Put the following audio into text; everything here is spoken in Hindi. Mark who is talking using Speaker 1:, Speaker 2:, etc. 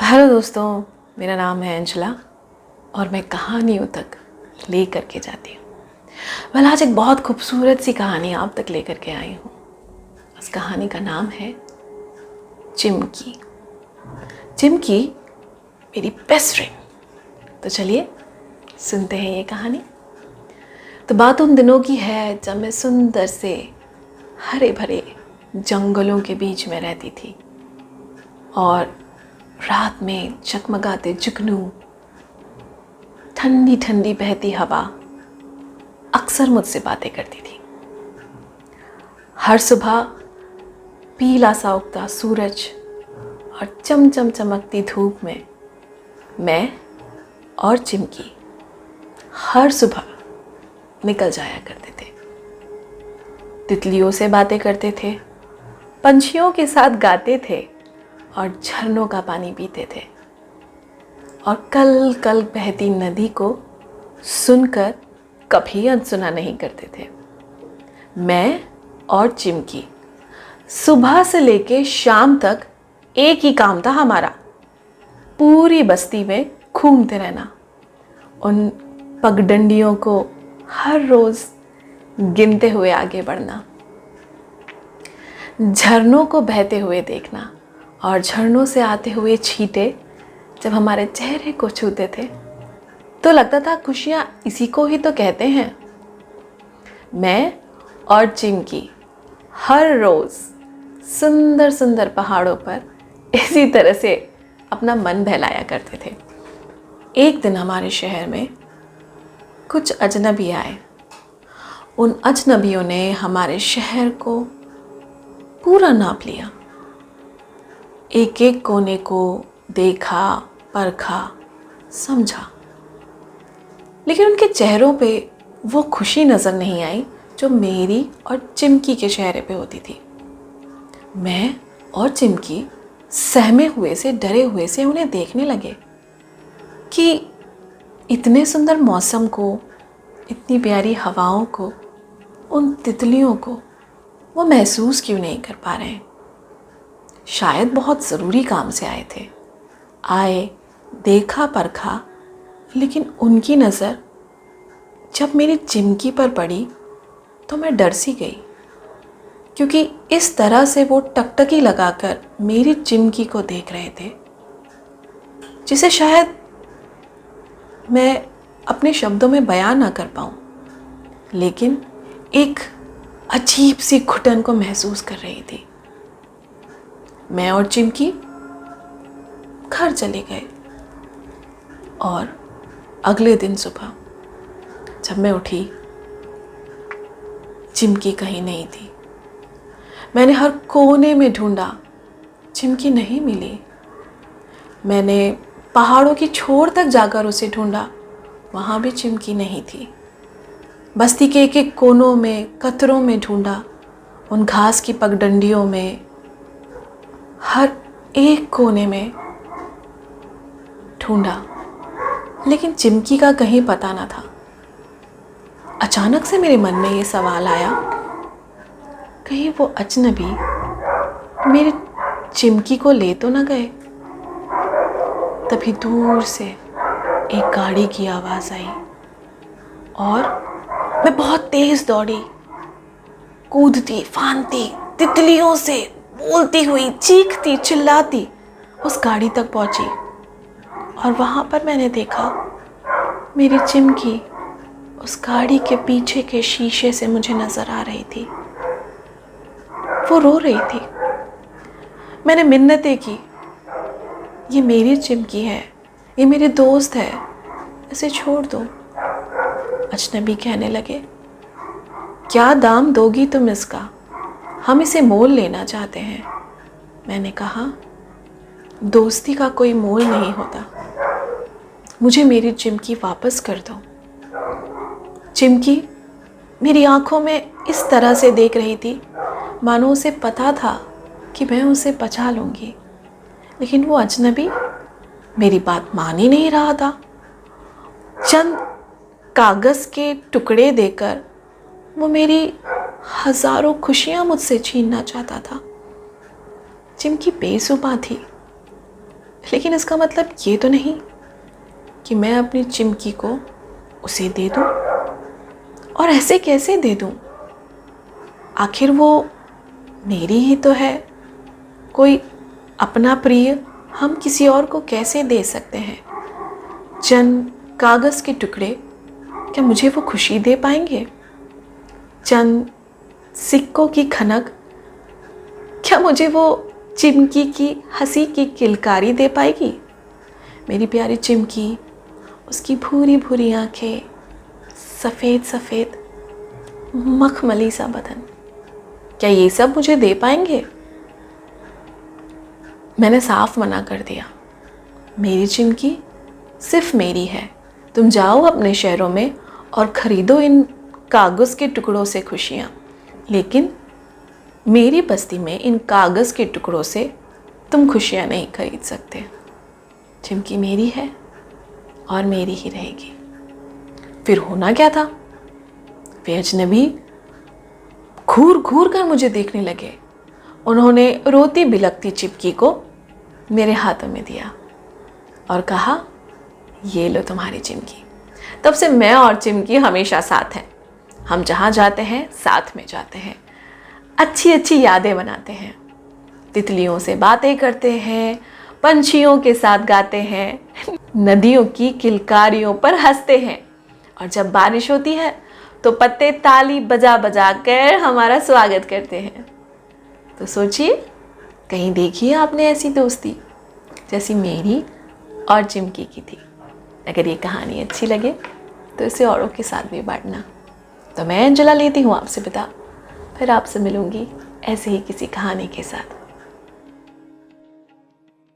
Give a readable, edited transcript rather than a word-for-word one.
Speaker 1: हेलो दोस्तों, मेरा नाम है अंशला और मैं कहानियों तक ले करके जाती हूँ। आज एक बहुत खूबसूरत सी कहानी आप तक ले करके आई हूँ। उस कहानी का नाम है चिमकी। चिमकी मेरी बेस्ट फ्रेंड। तो चलिए सुनते हैं ये कहानी। तो बात उन दिनों की है जब मैं सुंदर से हरे भरे जंगलों के बीच में रहती थी और रात में चकमगाते जुगनू, ठंडी ठंडी बहती हवा अक्सर मुझसे बातें करती थी। हर सुबह पीला सा उगता सूरज और चमचम चमकती धूप में मैं और चिमकी हर सुबह निकल जाया करते थे। तितलियों से बातें करते थे, पंछियों के साथ गाते थे और झरनों का पानी पीते थे और कल कल बहती नदी को सुनकर कभी अनसुना नहीं करते थे। मैं और चिमकी सुबह से लेके शाम तक एक ही काम था हमारा, पूरी बस्ती में घूमते रहना, उन पगडंडियों को हर रोज़ गिनते हुए आगे बढ़ना, झरनों को बहते हुए देखना और झरनों से आते हुए छींटे जब हमारे चेहरे को छूते थे तो लगता था खुशियाँ इसी को ही तो कहते हैं। मैं और चिमकी हर रोज़ सुंदर सुंदर पहाड़ों पर इसी तरह से अपना मन बहलाया करते थे। एक दिन हमारे शहर में कुछ अजनबी आए। उन अजनबियों ने हमारे शहर को पूरा नाप लिया, एक एक कोने को देखा, परखा, समझा, लेकिन उनके चेहरों पे वो खुशी नज़र नहीं आई जो मेरी और चिमकी के चेहरे पे होती थी। मैं और चिमकी सहमे हुए से, डरे हुए से उन्हें देखने लगे कि इतने सुंदर मौसम को, इतनी प्यारी हवाओं को, उन तितलियों को वो महसूस क्यों नहीं कर पा रहे हैं। शायद बहुत ज़रूरी काम से आए थे, आए, देखा, परखा, लेकिन उनकी नज़र जब मेरी चिमकी पर पड़ी तो मैं डर सी गई, क्योंकि इस तरह से वो टकटकी लगाकर मेरी चिमकी को देख रहे थे जिसे शायद मैं अपने शब्दों में बयान ना कर पाऊँ, लेकिन एक अजीब सी घुटन को महसूस कर रही थी। मैं और चिमकी घर चले गए और अगले दिन सुबह जब मैं उठी, चिमकी कहीं नहीं थी। मैंने हर कोने में ढूंढा, चिमकी नहीं मिली। मैंने पहाड़ों की छोर तक जाकर उसे ढूंढा, वहाँ भी चिमकी नहीं थी। बस्ती के एक एक कोनों में, कतरों में ढूंढा, उन घास की पगडंडियों में, हर एक कोने में ढूंढा, लेकिन चिमकी का कहीं पता ना था। अचानक से मेरे मन में ये सवाल आया, कहीं वो अजनबी मेरी चिमकी को ले तो ना गए। तभी दूर से एक गाड़ी की आवाज़ आई और मैं बहुत तेज़ दौड़ी, कूदती, फांदती, तितलियों से बोलती हुई, चीखती, चिल्लाती उस गाड़ी तक पहुंची और वहाँ पर मैंने देखा मेरी चिमकी उस गाड़ी के पीछे के शीशे से मुझे नज़र आ रही थी। वो रो रही थी। मैंने मिन्नतें की, ये मेरी चिमकी है, ये मेरे दोस्त है, इसे छोड़ दो। अजनबी कहने लगे, क्या दाम दोगी तुम इसका? हम इसे मोल लेना चाहते हैं। मैंने कहा, दोस्ती का कोई मोल नहीं होता, मुझे मेरी चिमकी वापस कर दो। चिमकी मेरी आंखों में इस तरह से देख रही थी मानो उसे पता था कि मैं उसे बचा लूँगी, लेकिन वो अजनबी मेरी बात मान ही नहीं रहा था। चंद कागज़ के टुकड़े देकर वो मेरी हज़ारों खुशियाँ मुझसे छीनना चाहता था। चिमकी बेसुबा थी, लेकिन इसका मतलब ये तो नहीं कि मैं अपनी चिमकी को उसे दे दूं। और ऐसे कैसे दे दूं? आखिर वो मेरी ही तो है। कोई अपना प्रिय हम किसी और को कैसे दे सकते हैं? चंद कागज़ के टुकड़े क्या मुझे वो खुशी दे पाएंगे? चंद सिक्कों की खनक क्या मुझे वो चिमकी की हंसी की किलकारी दे पाएगी? मेरी प्यारी चिमकी, उसकी भूरी भूरी आंखें, सफ़ेद सफ़ेद मखमली सा बदन, क्या ये सब मुझे दे पाएंगे? मैंने साफ मना कर दिया। मेरी चिमकी सिर्फ मेरी है। तुम जाओ अपने शहरों में और ख़रीदो इन कागज़ के टुकड़ों से खुशियाँ, लेकिन मेरी बस्ती में इन कागज़ के टुकड़ों से तुम खुशियाँ नहीं खरीद सकते। चिमकी मेरी है और मेरी ही रहेगी। फिर होना क्या था? वे अजनबी घूर घूर कर मुझे देखने लगे। उन्होंने रोती बिलखती चिमकी को मेरे हाथों में दिया और कहा, ये लो तुम्हारी चिमकी। तब से मैं और चिमकी हमेशा साथ हैं। हम जहाँ जाते हैं साथ में जाते हैं, अच्छी अच्छी यादें बनाते हैं, तितलियों से बातें करते हैं, पंछियों के साथ गाते हैं, नदियों की किलकारियों पर हंसते हैं, और जब बारिश होती है तो पत्ते ताली बजा बजा कर हमारा स्वागत करते हैं। तो सोचिए, कहीं देखी है आपने ऐसी दोस्ती जैसी मेरी और चिमकी की थी? अगर ये कहानी अच्छी लगे तो इसे औरों के साथ भी बांटना। तो मैं अंजला लेती हूँ आपसे विदा, फिर आपसे मिलूँगी ऐसे ही किसी कहानी के साथ।